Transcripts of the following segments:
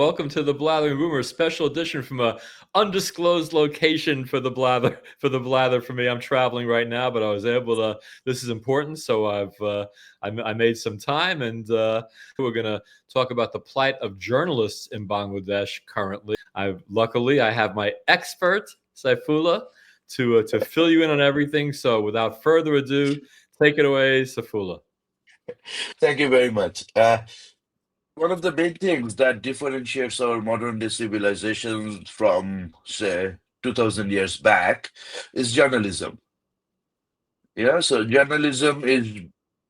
Welcome to the Blathering Rumor special edition from a undisclosed location for the blather for me. I'm traveling right now, but I was able to. This is important, so I made some time, and we're gonna talk about the plight of journalists in Bangladesh currently. Luckily I have my expert Syfullah to fill you in on everything. So without further ado, take it away, Syfullah. Thank you very much. One of the big things that differentiates our modern day civilization from, say, 2000 years back is journalism. Yeah, so journalism is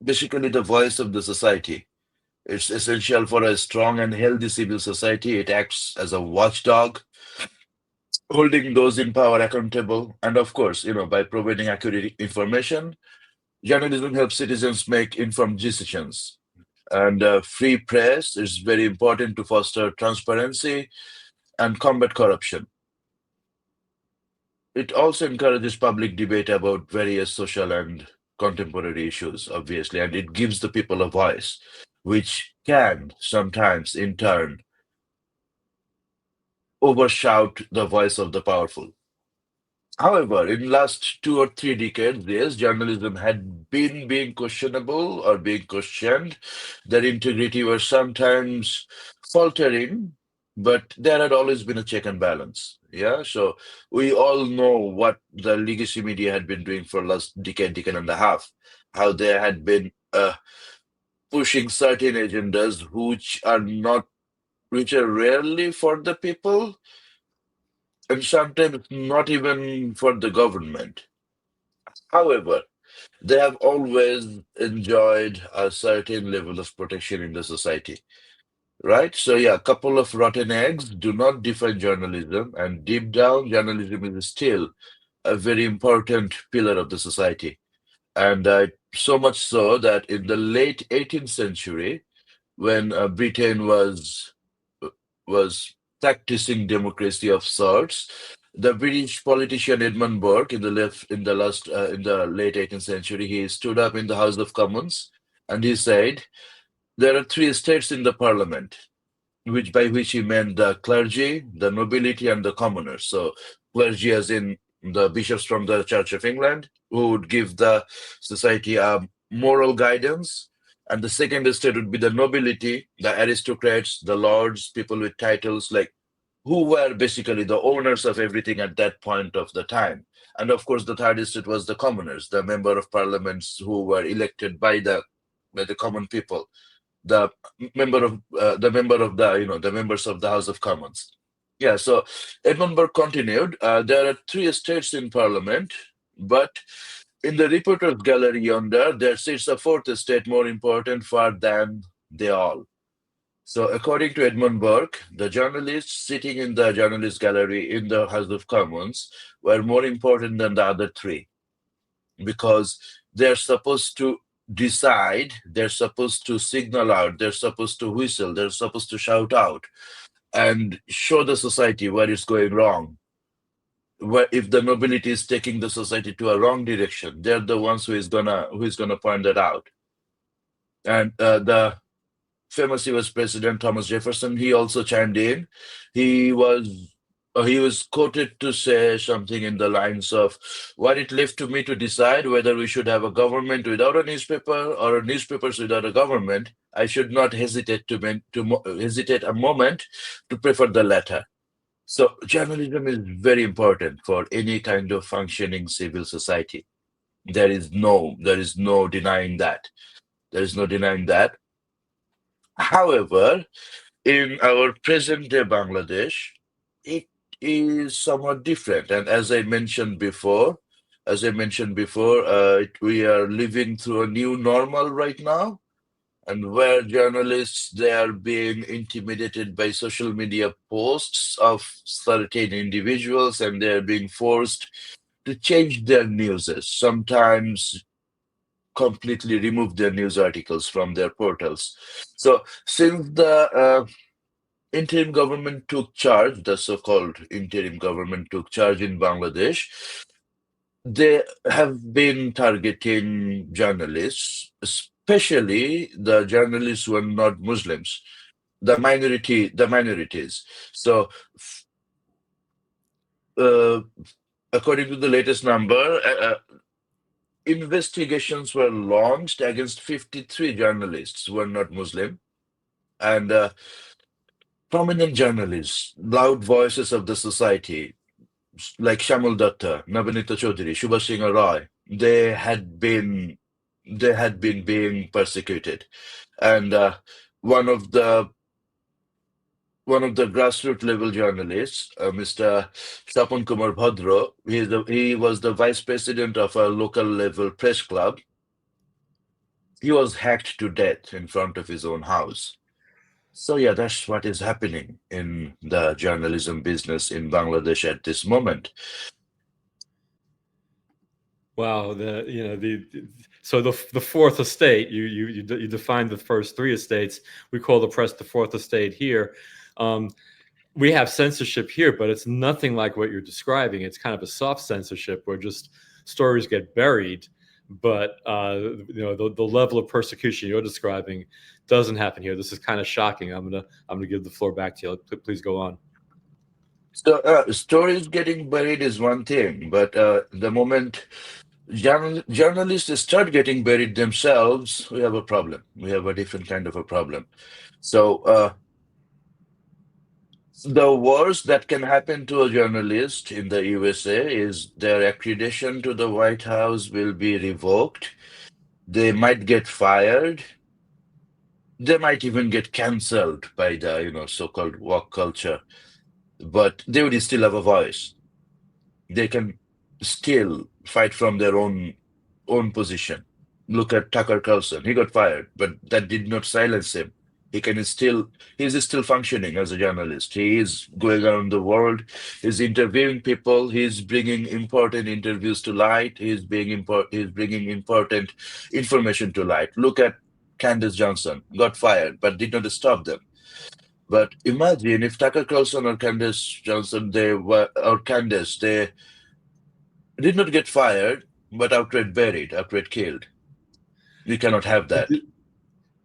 basically the voice of the society. It's essential for a strong and healthy civil society. It acts as a watchdog, holding those in power accountable. And of course, by providing accurate information, journalism helps citizens make informed decisions. And free press is very important to foster transparency and combat corruption. It also encourages public debate about various social and contemporary issues, obviously, and it gives the people a voice, which can sometimes, in turn, overshout the voice of the powerful. However, in last 2 or 3 decades, yes, journalism had been being questionable or being questioned. Their integrity was sometimes faltering, but there had always been a check and balance. Yeah, so we all know what the legacy media had been doing for last decade and a half, how they had been pushing certain agendas which are rarely for the people, and sometimes not even for the government. However, they have always enjoyed a certain level of protection in the society, right? So, yeah, a couple of rotten eggs do not define journalism, and deep down, journalism is still a very important pillar of the society. And so much so that in the late 18th century, when Britain was practicing democracy of sorts. The British politician Edmund Burke in the late 18th century, he stood up in the House of Commons and he said there are three states in the Parliament, which by which he meant the clergy, the nobility, and the commoners. So clergy, as in the bishops from the Church of England, who would give the society a moral guidance. And the second estate would be the nobility, the aristocrats, the lords, people with titles, like who were basically the owners of everything at that point of the time. And of course, the third estate was the commoners, the member of parliaments who were elected by the common people, the member of the members of the House of Commons. Yeah, so Edmund Burke continued. There are three estates in Parliament, but in the reporters' gallery yonder, there sits a fourth estate more important far than they all. So, according to Edmund Burke, the journalists sitting in the journalist gallery in the House of Commons were more important than the other three because they're supposed to decide, they're supposed to signal out, they're supposed to whistle, they're supposed to shout out and show the society where it's going wrong. Where if the nobility is taking the society to a wrong direction, they're the ones who is gonna point that out. And the famous US President Thomas Jefferson, he also chimed in. He was he was quoted to say something in the lines of, "Were it left to me to decide whether we should have a government without a newspaper or a newspapers without a government, I should not hesitate hesitate a moment to prefer the latter." So journalism is very important for any kind of functioning civil society. There is no denying that. There is no denying that. However, in our present day Bangladesh, it is somewhat different. And as I mentioned before, we are living through a new normal right now, and where journalists they are being intimidated by social media posts of certain individuals, and they are being forced to change their newses. Sometimes completely remove their news articles from their portals. So since the interim government took charge, the so-called interim government took charge in Bangladesh, they have been targeting journalists, especially the journalists who are not Muslims. the minorities. So, uh, according to the latest number, investigations were launched against 53 journalists who were not Muslim, and prominent journalists, loud voices of the society, like Shamul Datta, Nabanita Chaudhary, Subhash Singh Roy, they had been being persecuted, and one of the one of the grassroots level journalists, Mr. Tapan Kumar Bhadra, he was the vice president of a local level press club. He was hacked to death in front of his own house. So yeah, that's what is happening in the journalism business in Bangladesh at this moment. Wow, so the fourth estate, you define the first three estates. We call the press the fourth estate here. Um, we have censorship here, but it's nothing like what you're describing. It's kind of a soft censorship where just stories get buried, but the level of persecution you're describing doesn't happen here. This is kind of shocking. I'm gonna give the floor back to you. Please go on. So stories getting buried is one thing, but the moment journalists start getting buried themselves, we have a problem. We have a different kind of a problem. So the worst that can happen to a journalist in the USA is their accreditation to the White House will be revoked. They might get fired. They might even get cancelled by the, so-called woke culture, but they would still have a voice. They can still fight from their own position. Look at Tucker Carlson. He got fired, but that did not silence him. He's still functioning as a journalist. He is going around the world. He's interviewing people. He's bringing important interviews to light. He's bringing important information to light. Look at Candace Johnson, got fired, but did not stop them. But imagine if Tucker Carlson or Candace Johnson, they did not get fired, but outright buried, outright killed. We cannot have that.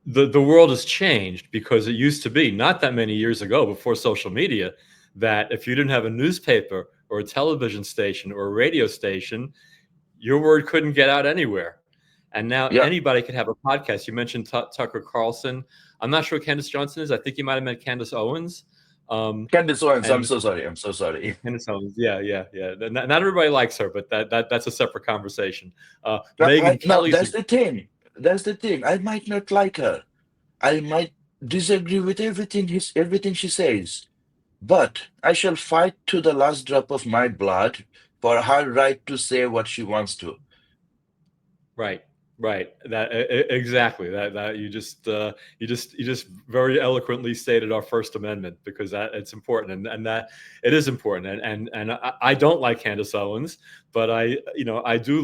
The world has changed because it used to be not that many years ago before social media that if you didn't have a newspaper or a television station or a radio station, your word couldn't get out anywhere. And now Yeah, anybody could have a podcast. You mentioned Tucker Carlson. I'm not sure who Candace Johnson is. I think you might have met Candace Owens. Candace Owens. I'm And so sorry. I'm so sorry. Candace Owens, yeah. Not everybody likes her, but that's a separate conversation. I, Megan no, Kelly's that's the thing. That's the thing. I might not like her. I might disagree with everything she says, but I shall fight to the last drop of my blood for her right to say what she wants to. right, right. Exactly. That you just very eloquently stated our First Amendment because that it's important and that it is important and I don't like Candace Owens, but I do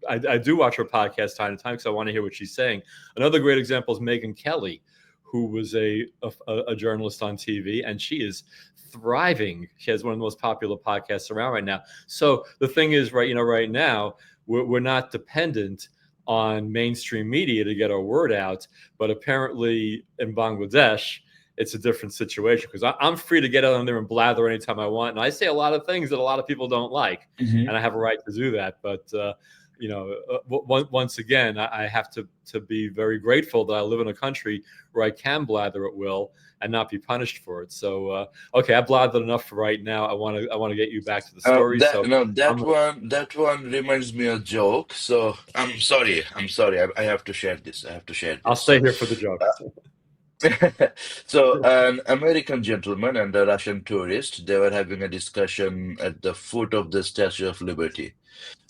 I do watch her podcast time to time because I want to hear what she's saying. Another great example is Megan Kelly, who was a journalist on TV, and she is thriving. She has one of the most popular podcasts around right now. So the thing is, right now we're not dependent on mainstream media to get our word out, but apparently in Bangladesh, it's a different situation because I'm free to get out there and blather anytime I want, and I say a lot of things that a lot of people don't like, Mhm. and I have a right to do that. But once again, I have to be very grateful that I live in a country where I can blather at will and not be punished for it. So, okay, I blathered enough for right now. I want to get you back to the story. That So no, I'm that one reminds me of a joke. So I'm sorry. I'm sorry. I have to share this. I have to share I'll this. stay So, here for the joke. so an American gentleman and a Russian tourist, they were having a discussion at the foot of the Statue of Liberty.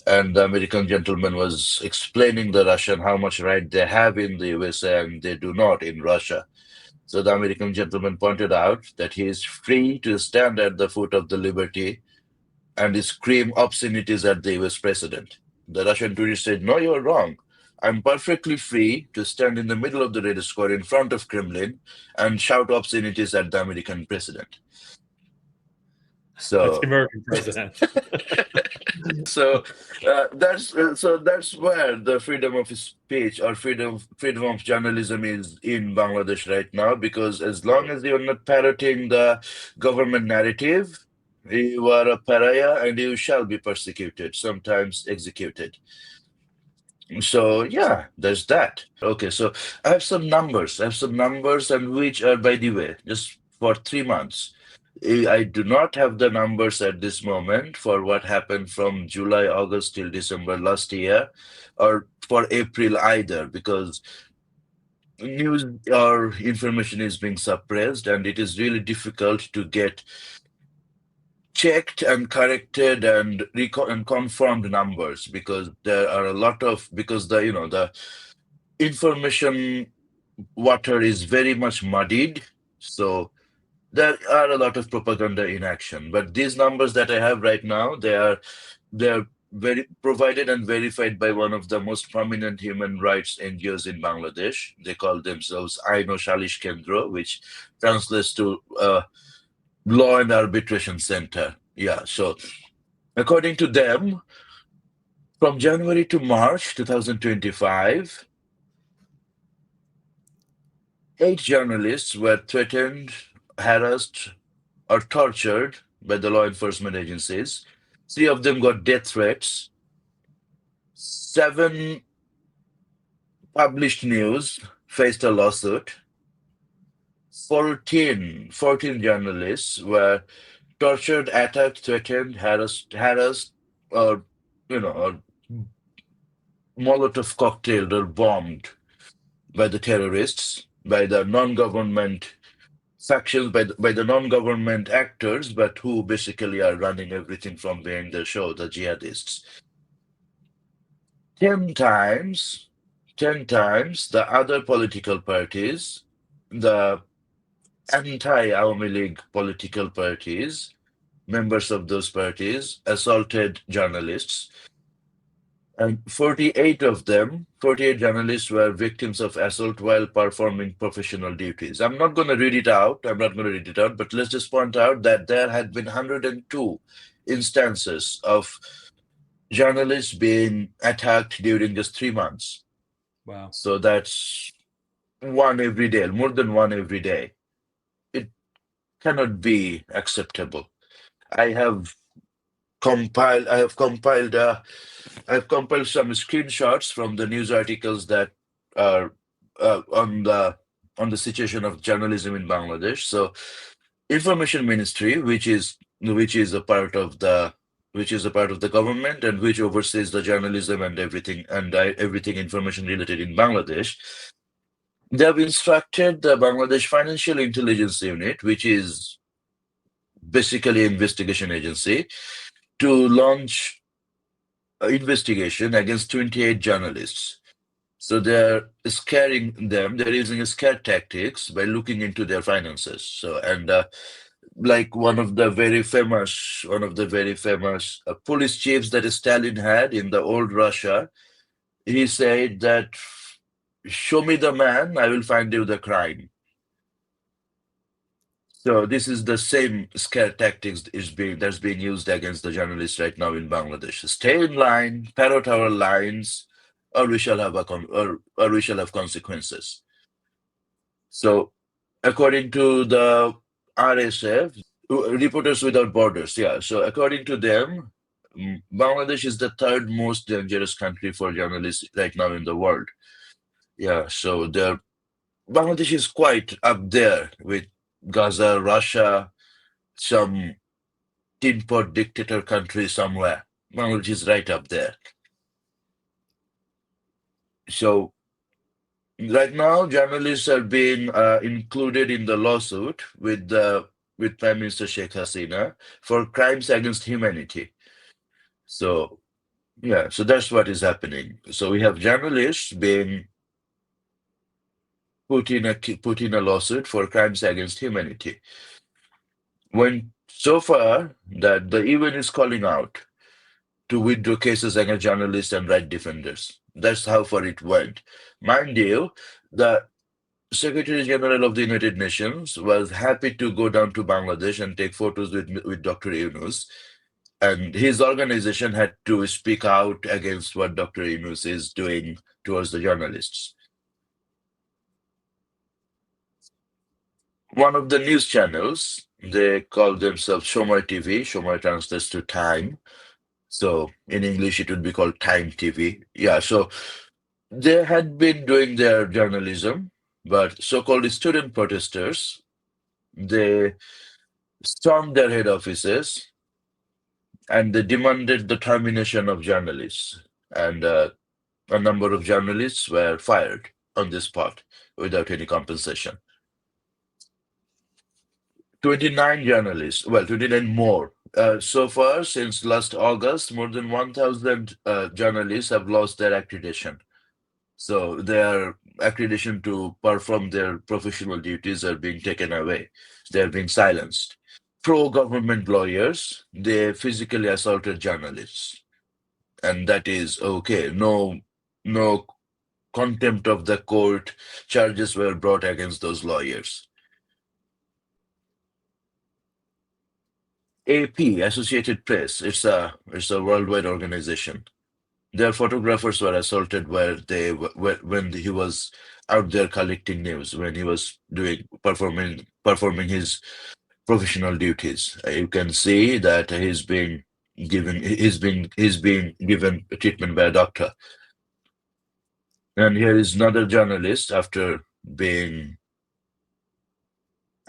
And the American gentleman was explaining the Russian how much right they have in the USA and they do not in Russia. So the American gentleman pointed out that he is free to stand at the foot of the Liberty and scream obscenities at the US president. The Russian tourist said, "No, you're wrong. I'm perfectly free to stand in the middle of the Red Square in front of Kremlin and shout obscenities at the American president." That's the So American president. that's where the freedom of speech or freedom of journalism is in Bangladesh right now. Because as long as you're not parroting the government narrative, you are a pariah and you shall be persecuted, sometimes executed. So yeah, there's that. Okay, so I have some numbers. I have some numbers, and which are, by the way, just for 3 months. I do not have the numbers at this moment for what happened from July, August till December last year, or for April either, because news or information is being suppressed, and it is really difficult to get checked and corrected and and confirmed numbers, because there are a lot of, because the information water is very much muddied. So there are a lot of propaganda in action. But these numbers that I have right now, they are very provided and verified by one of the most prominent human rights NGOs in Bangladesh. They call themselves Aino Shalish Kendra, which translates to Law and Arbitration Center. Yeah. So according to them, from January to March 2025, 8 journalists were threatened, harassed, or tortured by the law enforcement agencies. 3 of them got death threats. 7 published news faced a lawsuit. 14 journalists were tortured, attacked, threatened, harassed, or or Molotov cocktailed or bombed by the terrorists, by the non-government factions, by the non-government actors, but who basically are running everything from behind the show, the jihadists. 10 times, 10 times the other political parties, the anti-Awami League political parties, members of those parties assaulted journalists. And 48 of them, 48 journalists were victims of assault while performing professional duties. I'm not going to read it out. I'm not going to read it out, but let's just point out that there had been 102 instances of journalists being attacked during just 3 months. Wow. So that's one every day, more than one every day. It cannot be acceptable. I have compiled, I have compiled, uh, I have compiled some screenshots from the news articles that are on the situation of journalism in Bangladesh. So, Information Ministry, which is a part of the government and which oversees the journalism and everything information related in Bangladesh. They have instructed the Bangladesh Financial Intelligence Unit, which is basically an investigation agency, to launch an investigation against 28 journalists. So they're scaring them. They're using scare tactics by looking into their finances. So and like one of the very famous police chiefs that Stalin had in the old Russia, he said that, "Show me the man, I will find you the crime." So this is the same scare tactics that's being used against the journalists right now in Bangladesh. Stay in line, parrot our lines, or we shall have or we shall have consequences. So according to the RSF, Reporters Without Borders, yeah. So according to them, Bangladesh is the third most dangerous country for journalists right now in the world. Yeah, so Bangladesh is quite up there with Gaza, Russia, some tin pot dictator country somewhere. Bangladesh is right up there. So right now, journalists are being included in the lawsuit with Prime Minister Sheikh Hasina for crimes against humanity. So yeah, so that's what is happening. So we have journalists being put in a lawsuit for crimes against humanity. When so far that the UN is calling out to withdraw cases against journalists and right defenders. That's how far it went. Mind you, the Secretary General of the United Nations was happy to go down to Bangladesh and take photos with Dr. Yunus. And his organization had to speak out against what Dr. Yunus is doing towards the journalists. One of the news channels, they call themselves Shomai TV. Shomai translates to time. So in English, it would be called Time TV. Yeah, so they had been doing their journalism, but so-called student protesters, they stormed their head offices and they demanded the termination of journalists. And a number of journalists were fired on the spot without any compensation. 29 journalists, well, 29 more. So far, since last August, more than 1,000 journalists have lost their accreditation. So their accreditation to perform their professional duties are being taken away. They are being silenced. Pro-government lawyers, they physically assaulted journalists. And that is okay. No contempt of the court charges were brought against those lawyers. AP, Associated Press, it's a worldwide organization. Their photographers were assaulted when he was out there collecting news, when he was performing his professional duties. You can see that he's being given treatment by a doctor. And here is another journalist after being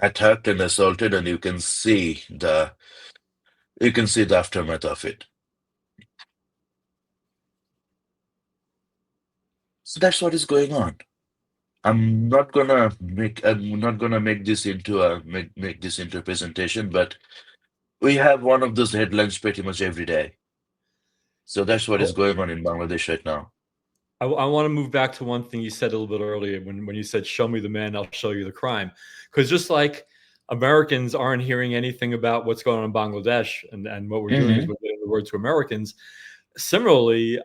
attacked and assaulted, and you can see the aftermath of it. So that's what is going on. I'm not gonna make this into a presentation, but we have one of those headlines pretty much every day. So that's what is Cool. going on in Bangladesh right now. I want to move back to one thing you said a little bit earlier when you said, "Show me the man, I'll show you the crime." Because just like Americans aren't hearing anything about what's going on in Bangladesh, and what we're doing is Hmm. we're getting the word to Americans. Similarly,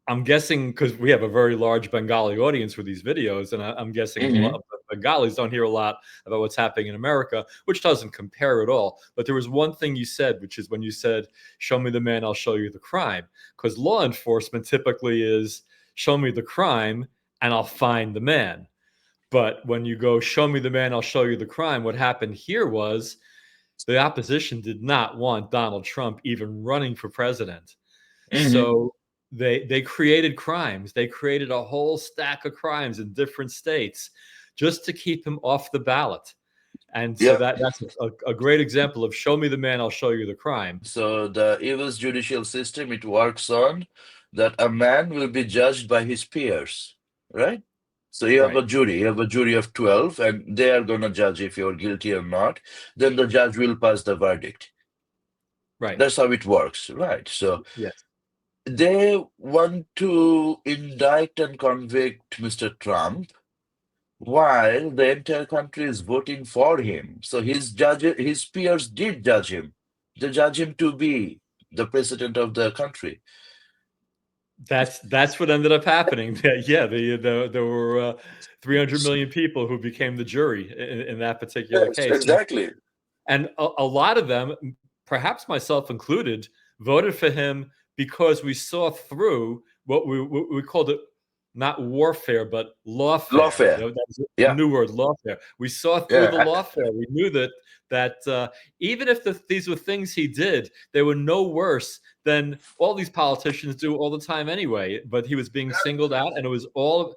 I'm guessing because we have a very large Bengali audience for these videos, and I'm guessing a lot Hmm. of Bengalis don't hear a lot about what's happening in America, which doesn't compare at all. But there was one thing you said, which is when you said, "Show me the man, I'll show you the crime," because law enforcement typically is, "Show me the crime, and I'll find the man." But when you go, "Show me the man, I'll show you the crime," what happened here was the opposition did not want Donald Trump even running for president. Hmm. So they created crimes. They created a whole stack of crimes in different states just to keep him off the ballot. And so Yeah. that's a great example of, show me the man, I'll show you the crime. So the US judicial system, it works on that a man will be judged by his peers, right? So Right. you have a jury of 12, and they are gonna judge if you're guilty or not. Then the judge will pass the verdict. Right. That's how it works, right? So Yes. they want to indict and convict Mr. Trump while the entire country is voting for him. So his peers did judge him. They judge him to be the president of the country. That's what ended up happening. Yeah, there were 300 million people who became the jury in that particular Yes, case. exactly. And a lot of them, perhaps myself included, voted for him because we saw through what we called it, not warfare, but lawfare. Lawfare. That's a Yeah, new word, lawfare. We saw through the yeah, lawfare. We knew that even if these were things he did, they were no worse than all these politicians do all the time anyway. But he was being singled out, and it was all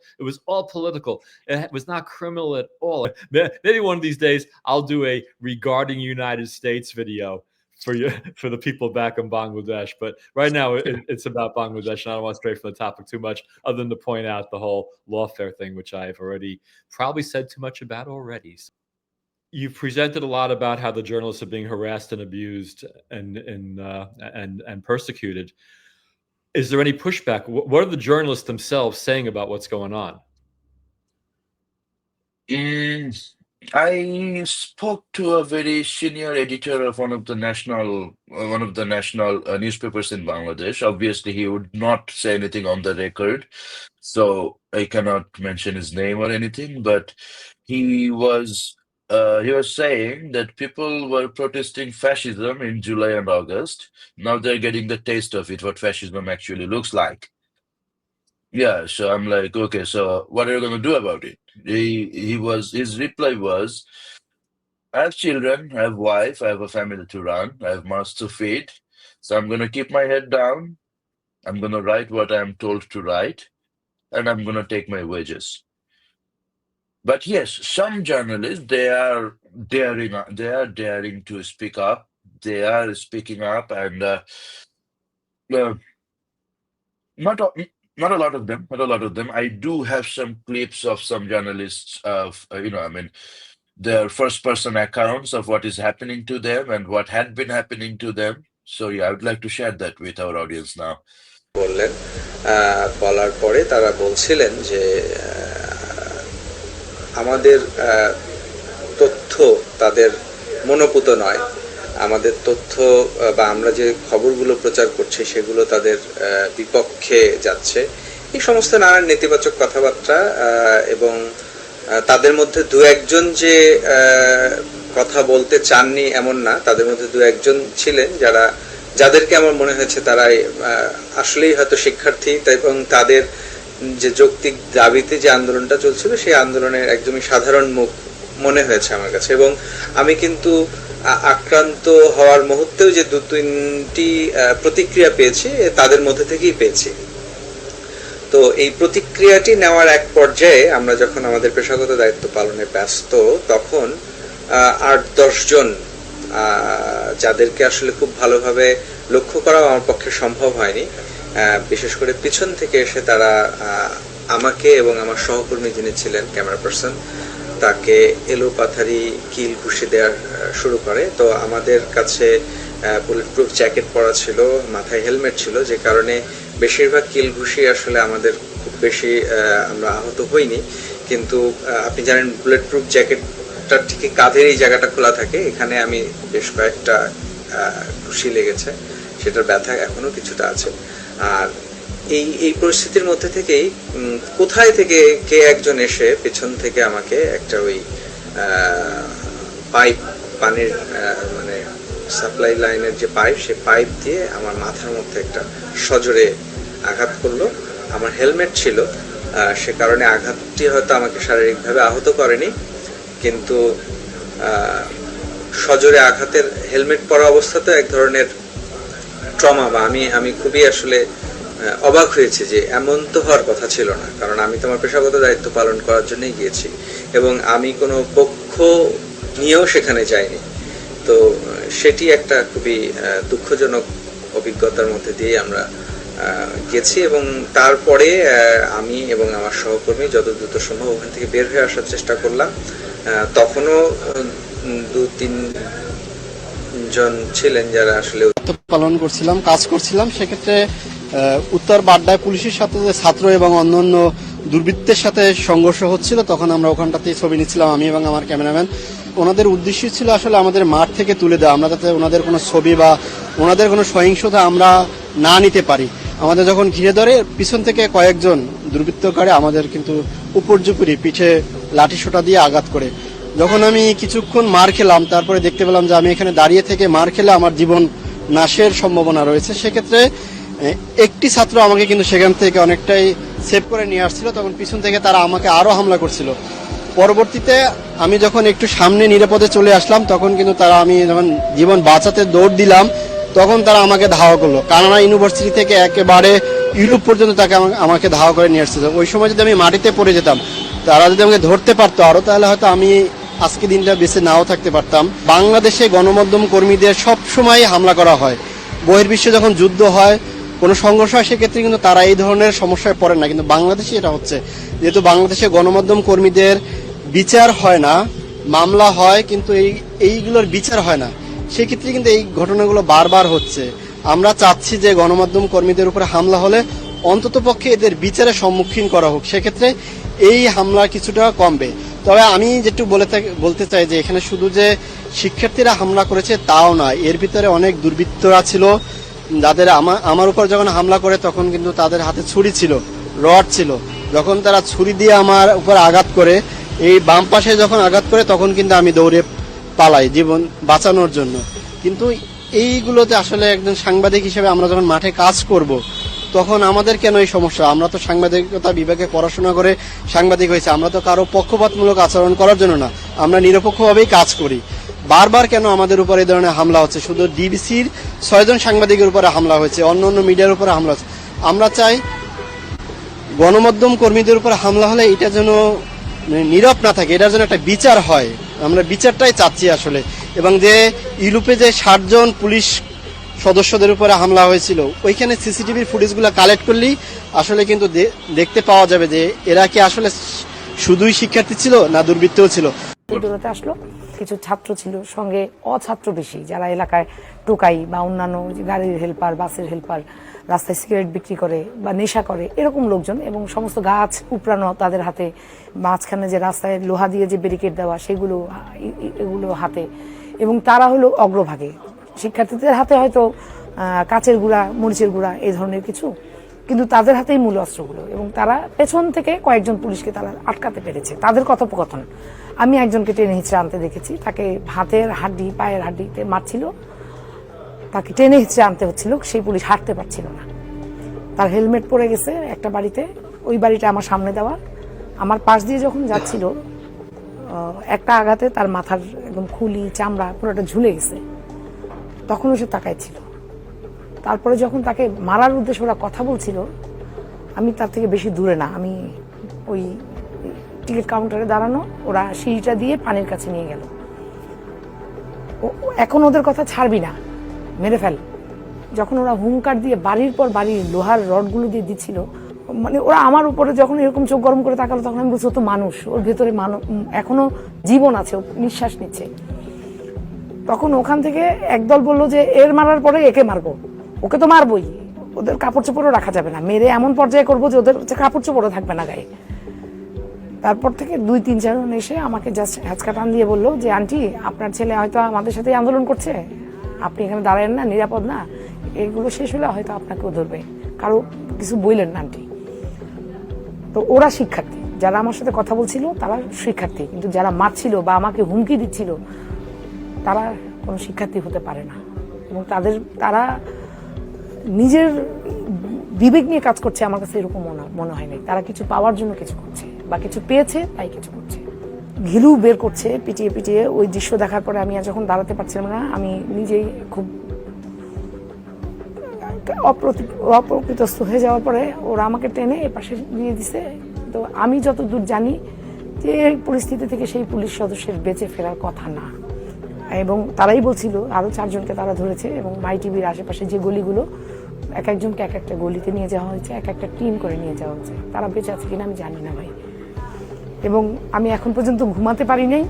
political. It was not criminal at all. Maybe one of these days I'll do a regarding United States video for you, for the people back in Bangladesh. But right now it's about Bangladesh, and I don't want to stray from the topic too much, other than to point out the whole lawfare thing, which I've already probably said too much about already. So you've presented a lot about how the journalists are being harassed and abused and persecuted. Is there any pushback? What are the journalists themselves saying about what's going on? Mm, I spoke to a very senior editor of one of the national newspapers in Bangladesh. Obviously, he would not say anything on the record, so I cannot mention his name or anything. But he was saying that people were protesting fascism in July and August. Now they're getting the taste of it, what fascism actually looks like. Yeah, so I'm like, okay, so what are you gonna do about it? His reply was, I have children, I have wife, I have a family to run, I have mouths to feed. So I'm gonna keep my head down. I'm gonna write what I'm told to write, and I'm gonna take my wages. But yes, some journalists they are daring to speak up. They are speaking up, and uh, not a, not a lot of them. Not a lot of them. I do have some clips of some journalists of I mean, their first person accounts of what is happening to them and what had been happening to them. So yeah, I would like to share that with our audience now. বললেন বলার পরে তারা বলছিলেন যে আমাদের তথ্য তাদের মনোপুত নয়, আমাদের তথ্য বা আমরা যে খবরগুলো প্রচার করছি সেগুলো তাদের বিপক্ষে যাচ্ছে, এই সমস্ত নানান নেতিবাচক কথাবার্তা। এবং তাদের মধ্যে দু একজন যে কথা বলতে চাননি এমন না, তাদের মধ্যে দু একজন ছিলেন যাদেরকে আমার মনে হয়েছে তারাই আসলেই হয়তো শিক্ষার্থী, এবং তাদের যে যৌক্তিক দাবিতে যে আন্দোলনটা চলছিল সেই আন্দোলনের একদমই সাধারণ মুখ মনে হয়েছে আমার কাছে। এবং আমি কিন্তু আক্রান্ত হওয়ার মুহূর্তেও যে দু তিনটি প্রতিক্রিয়া পেয়েছি তাদের মধ্যে থেকেই পেয়েছি। তো এই প্রতিক্রিয়াটি নেওয়ার এক পর্যায়ে আমরা যখন আমাদের পেশাগত দায়িত্ব পালনে ব্যস্ত, তখন ৮-১০ জন যাদেরকে আসলে খুব ভালোভাবে লক্ষ্য করা আমার পক্ষে সম্ভব হয়নি, বিশেষ করে পিছন থেকে এসে তারা আমাকে এবং আমার সহকর্মী যিনি ছিলেন ক্যামেরা পার্সন, তাকে এলোপাথারি কিল ঘুষি দেওয়ার শুরু করে। তো আমাদের কাছে বুলেট প্রুফ জ্যাকেট পরা ছিল, মাথায় হেলমেট ছিল, যে কারণে বেশিরভাগ কিল ঘুষি আসলে আমাদের খুব বেশি আমরা আহত হইনি। কিন্তু আপনি জানেন বুলেট প্রুফ জ্যাকেটটার ঠিক কাঁধের এই জায়গাটা খোলা থাকে, এখানে আমি বেশ কয়েকটা ঘুষি লেগেছে, সেটার ব্যথা এখনো কিছুটা আছে। আর এই পরিস্থিতির মধ্যে থেকেই কোথায় থেকে কে একজন এসে পেছন থেকে আমাকে একটা ওই পাইপ, পানির মানে সাপ্লাই লাইনের যে পাইপ, সে পাইপ দিয়ে আমার মাথার মধ্যে একটা সজোরে আঘাত করলো। আমার হেলমেট ছিল, সে কারণে আঘাতটি হয়তো আমাকে শারীরিকভাবে আহত করেনি, কিন্তু সজোরে আঘাতের হেলমেট পরা অবস্থাতে এক ধরনের ট্রমা, বা আমি খুবই আসলে অবাক হয়েছে যে এমন তো হওয়ার কথা ছিল না, কারণ আমি তো আমার পেশাগত দায়িত্ব পালন করার জন্যই গিয়েছি এবং আমি কোনো পক্ষ নিয়েও সেখানে যাইনি। তো সেটি একটা খুবই দুঃখজনক অভিজ্ঞতার মধ্যে দিয়ে আমরা গেছি, এবং তারপরে আমি এবং আমার সহকর্মী যত দ্রুত সম্ভব ওখান থেকে বের হয়ে আসার চেষ্টা করলাম। তখনও ২-৩ জন ছিলেন যারা আসলে পালন করছিলাম, কাজ করছিলাম। সেক্ষেত্রে উত্তর বাড্ডায় পুলিশের সাথে যে ছাত্র এবং অন্যান্য দুর্বৃত্তের সাথে সংঘর্ষ হচ্ছিল, তখন আমরা ওখানটাতেই ছবি নিচ্ছিলাম, আমি এবং আমার ক্যামেরাম্যান। ওনাদের উদ্দেশ্য ছিল আসলে আমাদের মাঠ থেকে তুলে দেওয়া, আমরা যাতে ওনাদের কোনো ছবি বা ওনাদের কোনো সহিংসতা আমরা না নিতে পারি। আমাদের যখন ঘিরে ধরে পিছন থেকে কয়েকজন দুর্বৃত্তকারী আমাদের কিন্তু উপর্যুপরি পিঠে লাঠিসোঁটা দিয়ে আঘাত করে। যখন আমি কিছুক্ষণ মার খেলাম, তারপরে দেখতে পেলাম যে আমি এখানে দাঁড়িয়ে থেকে মার খেলে আমার জীবন নাশের সম্ভাবনা রয়েছে। সেক্ষেত্রে একটি ছাত্র আমাকে কিন্তু সেখান থেকে অনেকটাই সেভ করে নিয়ে আসছিল, তখন পিছন থেকে তারা আমাকে আরও হামলা করছিল। পরবর্তীতে আমি যখন একটু সামনে নিরাপদে চলে আসলাম, তখন কিন্তু তারা, আমি যখন জীবন বাঁচাতে দৌড় দিলাম, তখন তারা আমাকে ধাওয়া করলো। কানাডা ইউনিভার্সিটি থেকে একেবারে ইউরোপ পর্যন্ত তাকে আমাকে ধাওয়া করে নিয়ে আসছিল। ওই সময় যদি আমি মাটিতে পড়ে যেতাম, তারা যদি আমাকে ধরতে পারতো আরও, তাহলে হয়তো আমি আজকে দিনটা বেঁচে নাও থাকতে পারতাম। বাংলাদেশে গণমাধ্যম কর্মীদের সব সময় হামলা করা হয়। বহির্বিশ্বে যখন যুদ্ধ হয়, কোনো সংঘর্ষ হয়, সেক্ষেত্রে কিন্তু তারা এই ধরনের সমস্যায় পড়ে না, কিন্তু বাংলাদেশে এটা হচ্ছে। যেহেতু বাংলাদেশে গণমাধ্যম কর্মীদের বিচার হয় না, মামলা হয় কিন্তু এইগুলোর বিচার হয় না, সেক্ষেত্রে কিন্তু এই ঘটনাগুলো বারবার হচ্ছে। আমরা চাচ্ছি যে গণমাধ্যম কর্মীদের উপরে হামলা হলে অন্ততপক্ষে এদের বিচারের সম্মুখীন করা হোক, সেক্ষেত্রে এই হামলা কিছুটা কমবে। তবে আমি যেটু বলতে চাই যে এখানে শুধু যে শিক্ষার্থীরা হামলা করেছে তাও নয়, এর ভিতরে অনেক দুর্বৃত্তরা ছিল, যাদের আমার উপর যখন হামলা করে তখন কিন্তু তাদের হাতে ছুরি ছিল, রড ছিল। যখন তারা ছুরি দিয়ে আমার উপর আঘাত করে, এই বাম পাশে যখন আঘাত করে তখন কিন্তু আমি দৌড়ে পালাই জীবন বাঁচানোর জন্য। কিন্তু এইগুলোতে আসলে একজন সাংবাদিক হিসেবে আমরা যখন মাঠে কাজ করব তখন আমাদের কেন এই সমস্যা? আমরা তো সাংবাদিকতা বিভাগে পড়াশোনা করে সাংবাদিক হয়েছে, আমরা তো কারো পক্ষপাতমূলক আচরণ করার জন্য না, আমরা নিরপেক্ষভাবেই কাজ করি। বারবার কেন আমাদের উপর এই ধরনের হামলা হচ্ছে? শুধু ডিবিসির 6 জন সাংবাদিকের উপরে হামলা হয়েছে, অন্য অন্য মিডিয়ার উপরে হামলা হচ্ছে। আমরা চাই গণমাধ্যম কর্মীদের উপর হামলা হলে এটা যেন নীরব না থাকে, এটার জন্য একটা বিচার হয়। আমরা বিচারটাই চাচ্ছি আসলে। এবং যে ইউরোপে যে 60 জন পুলিশ সদস্যদের উপরে হামলা হয়েছিল, ওইখানে সিসিটিভির ফুটেজগুলো কালেক্ট করলেই আসলে কিন্তু দেখতে পাওয়া যাবে যে এরা কি আসলে শুধুই শিক্ষার্থী ছিল না দুর্বৃত্তও ছিল। দৌড়াতে আসলো, কিছু ছাত্র ছিল, সঙ্গে অছাত্র বেশি, যারা এলাকায় টোকাই বা অন্যান্য গাড়ির হেল্পার, বাসের হেল্পার, রাস্তায় সিগারেট বিক্রি করে বা নেশা করে এরকম লোকজন, এবং সমস্ত গাছ উপড়ানো তাদের হাতে, মাঝখানে যে রাস্তায় লোহা দিয়ে যে ব্যারিকেড দেওয়া সেগুলো এগুলো হাতে, এবং তারা হলো অগ্রভাগে। শিক্ষার্থীদের হাতে হয়তো কাচের গুঁড়া, মরিচের গুঁড়া এই ধরনের কিছু, কিন্তু তাদের হাতেই মূল অস্ত্রগুলো, এবং তারা পেছন থেকে কয়েকজন পুলিশকে তারা আটকাতে পেরেছে। তাদের কথোপকথন, আমি একজনকে টেনে হিঁচড়ে আনতে দেখেছি, তাকে হাতের হাড্ডি, পায়ের হাড্ডিতে মারছিল, তাকে টেনে হিঁচড়ে আনতে হচ্ছিল, সেই পুলিশ হাঁটতে পারছিল না। তার হেলমেট পরে গেছে একটা বাড়িতে, ওই বাড়িটা আমার সামনে দেওয়া। আমার পাশ দিয়ে যখন যাচ্ছিল, একটা আঘাতে তার মাথার একদম খুলি, চামড়া পুরোটা ঝুলে গেছে, তখনও সে তাকাইছিল। তারপরে যখন তাকে মারার উদ্দেশ্যে ওরা কথা বলছিল, আমি তার থেকে বেশি দূরে না, আমি ওই টিকিট কাউন্টারে দাঁড়ানো, ওরা সিঁড়িটা দিয়ে পানির কাছে নিয়ে গেল। এখন ওদের কথা ছাড়বি না, মেরে ফেল। যখন ওরা হুঙ্কার দিয়ে বাড়ির পর বাড়ি লোহার রডগুলো দিয়ে দিচ্ছিল, মানে ওরা আমার উপরে যখন এরকম চোখ গরম করে তাকালো, তখন আমি বলছি ও তো মানুষ, ওর ভেতরে এখনো জীবন আছে, ও নিঃশ্বাস নিচ্ছে। তখন ওখান থেকে একদল বললো যে এর মারার পরে একে মারবো, ওকে তো মারবই, ওদের কাপড় চোপড়ও রাখা যাবে না, মেরে এমন পর্যায়ে করবো যে ওদের কাপড় চোপড়ও থাকবে না গায়ে। তারপর থেকে 2-3 জন এসে আমাকে জাস্ট হ্যাঁচকা টান দিয়ে বললো যে আন্টি, আপনার ছেলে হয়তো আমাদের সাথে আন্দোলন করছে, আপনি এখানে দাঁড়ায়েন না, নিরাপদ না, এগুলো শেষ হলে হয়তো আপনাকেও ধরবে, কারো কিছু বললেন না আন্টি। তো ওরা শিক্ষার্থী, যারা আমার সাথে কথা বলছিল তারা শিক্ষার্থী, কিন্তু যারা মারছিল বা আমাকে হুমকি দিচ্ছিল তারা কোনো শিক্ষার্থী হতে পারে না, এবং তারা নিজের বিবেক নিয়ে কাজ করছে, আমার কাছে এরকম মনে হয় নাই। তারা কিছু পাওয়ার জন্য কিছু করছে, বা কিছু পেয়েছে তাই কিছু করছে, ঘিলু বের করছে পিটিয়ে পিটিয়ে। ওই দৃশ্য দেখার পরে আমি যখন দাঁড়াতে পারছিলাম না, আমি নিজেই খুব অপ্রকৃতস্থ হয়ে যাওয়ার পরে ওরা আমাকে টেনে এ পাশে দিয়ে দিছে। তো আমি যতদূর জানি যে এই পরিস্থিতি থেকে সেই পুলিশ সদস্যের বেঁচে ফেরার কথা না, এবং তারাই বলছিল আরো 4 জনকে তারা ধরেছে, এবং মাই টিভির আশেপাশে যে গলিগুলো, এক একজনকে এক একটা গলিতে নিয়ে যাওয়া হয়েছে, এক একটা টিম করে নিয়ে যাওয়া হয়েছে। তারা বেঁচে আছে কিনা আমি জানি না ভাই, এবং আমি এখন পর্যন্ত ঘুমাতে পারি নাই।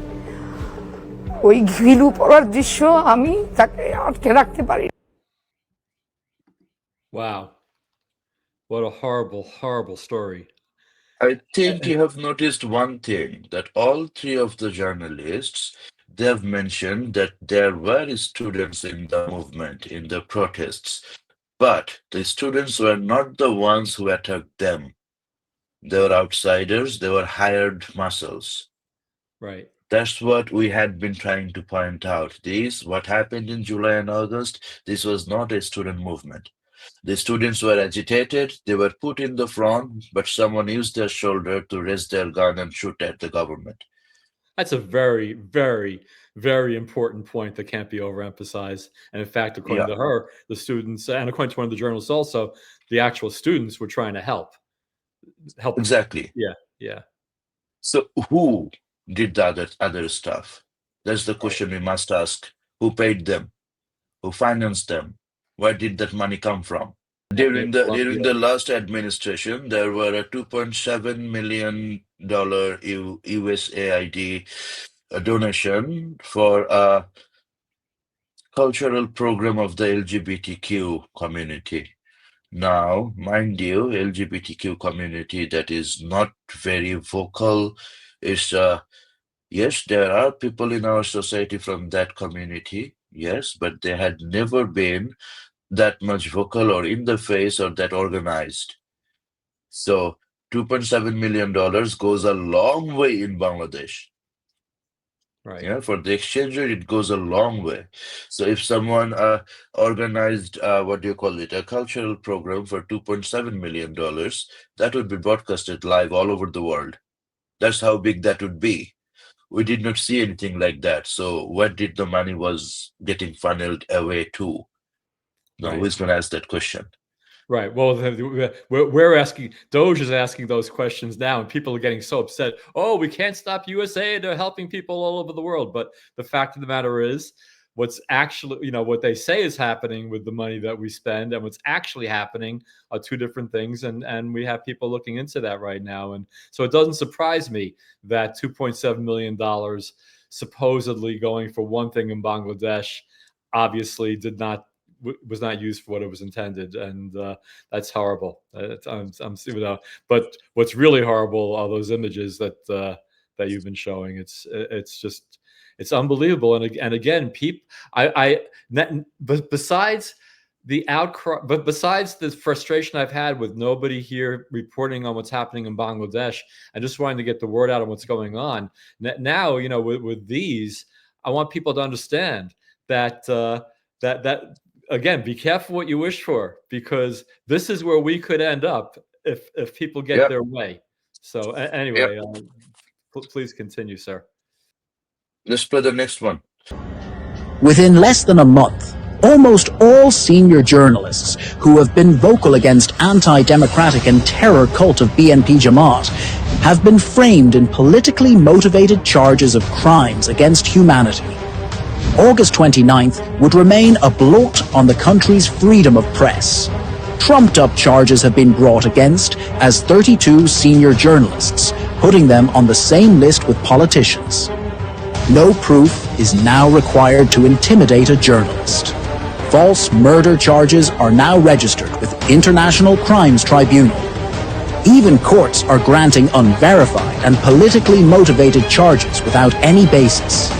ওই ঘিলু পড়ার দৃশ্য আমি তাকে আটকে রাখতে পারি। Wow. What a horrible, horrible story. I think you have noticed one thing, that all three of the journalists, they have mentioned that there were students in the movement, in the protests, but the students were not the ones who attacked them. They were outsiders, they were hired muscles. Right. That's what we had been trying to point out. What happened in July and August, this was not a student movement. The students were agitated, they were put in the front, but someone used their shoulder to raise their gun and shoot at the government. That's a very, very, very important point that can't be overemphasized. And in fact, according to her, the students, and according to one of the journalists also, the actual students were trying to help. Exactly. Yeah. So who did the other stuff? That's the question we must ask. Who paid them? Who financed them? Where did that money come from? During the last administration, there were a $2.7 million USAID donation for a cultural program of the LGBTQ community. Now, mind you, LGBTQ community that is not very vocal is, yes, there are people in our society from that community, yes, but they had never been that much vocal or in the face or that organized. So $2.7 million goes a long way in Bangladesh. Right. Yeah, for the exchange rate, it goes a long way. So if someone organized, what do you call it, a cultural program for $2.7 million, that would be broadcasted live all over the world. That's how big that would be. We did not see anything like that. So where did the money was getting funneled away to? No, Right. who's going to ask that question? Right. Well, we're asking, Doge is asking those questions now, and people are getting so upset. Oh, we can't stop USA. They're helping people all over the world. But the fact of the matter is, what's actually, what they say is happening with the money that we spend and what's actually happening are two different things. And we have people looking into that right now. And so it doesn't surprise me that $2.7 million supposedly going for one thing in Bangladesh obviously was not used for what it was intended, and that's horrible. But what's really horrible are those images that you've been showing. It's unbelievable. And again, but besides the outcry, but besides the frustration I've had with nobody here reporting on what's happening in Bangladesh and just wanting to get the word out on what's going on now, with these, I want people to understand that that again, be careful what you wish for, because this is where we could end up if people get their way. So anyway, please continue, sir. Let's play the next one. Within less than a month, almost all senior journalists who have been vocal against anti-democratic and terror cult of BNP Jamaat have been framed in politically motivated charges of crimes against humanity. August 29th would remain a blot on the country's freedom of press. Trumped-up charges have been brought against as 32 senior journalists, putting them on the same list with politicians. No proof is now required to intimidate a journalist. False murder charges are now registered with International Crimes Tribunal. Even courts are granting unverified and politically motivated charges without any basis.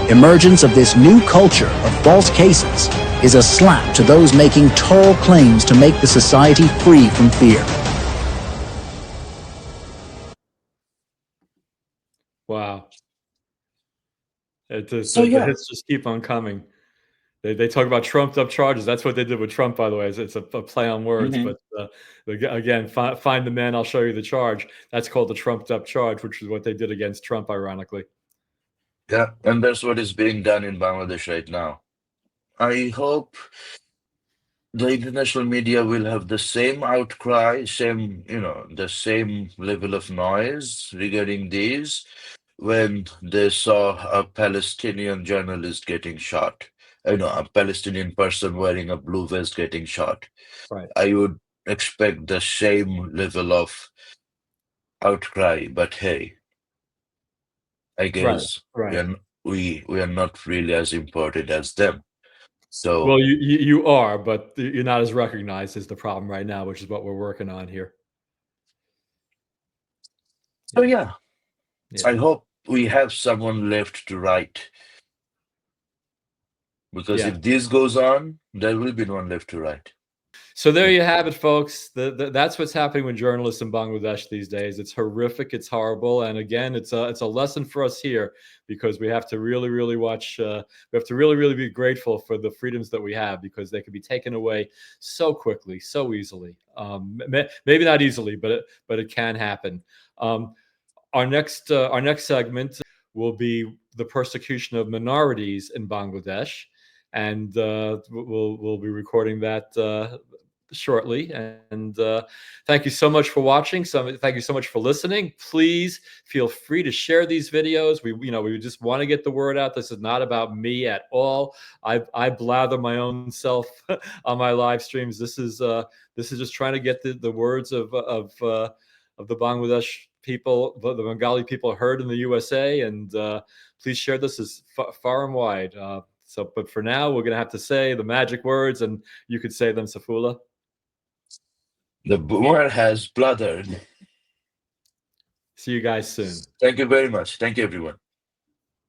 Emergence of this new culture of false cases is a slap to those making tall claims to make the society free from fear. Wow. The hits just keep on coming. They talk about trumped up charges. That's what they did with Trump, by the way. It's a play on words. But again, find the man, I'll show you the charge. That's called the trumped up charge, which is what they did against Trump, ironically. Yeah, and that's what is being done in Bangladesh right now. I hope the international media will have the same outcry, the same level of noise regarding these when they saw a Palestinian journalist getting shot. A Palestinian person wearing a blue vest getting shot. Right. I would expect the same level of outcry, but hey, I guess Right. we are not really as important as them. So Well, you are, but you're not as recognized as the problem right now, which is what we're working on here. so yeah, I hope we have someone left to write. Because if this goes on, there will be no one left to write. So there you have it, folks. That's what's happening with journalists in Bangladesh these days. It's horrific. It's horrible. And again, it's a lesson for us here, because we have to really, really watch. We have to really, really be grateful for the freedoms that we have, because they can be taken away so quickly, so easily. Maybe not easily, but it can happen. Our next segment will be the persecution of minorities in Bangladesh, and we'll be recording that shortly. And thank you so much for watching. Thank you so much for listening. Please feel free to share these videos. We just want to get the word out. This is not about me at all. I blather my own self on my live streams. This is just trying to get the words of the Bangladesh people, the Bengali people heard in the USA. And please share this as far and wide. But for now, we're going to have to say the magic words, and you could say them, Syfullah. The boomer has blathered. See you guys soon. Thank you very much. Thank you, everyone.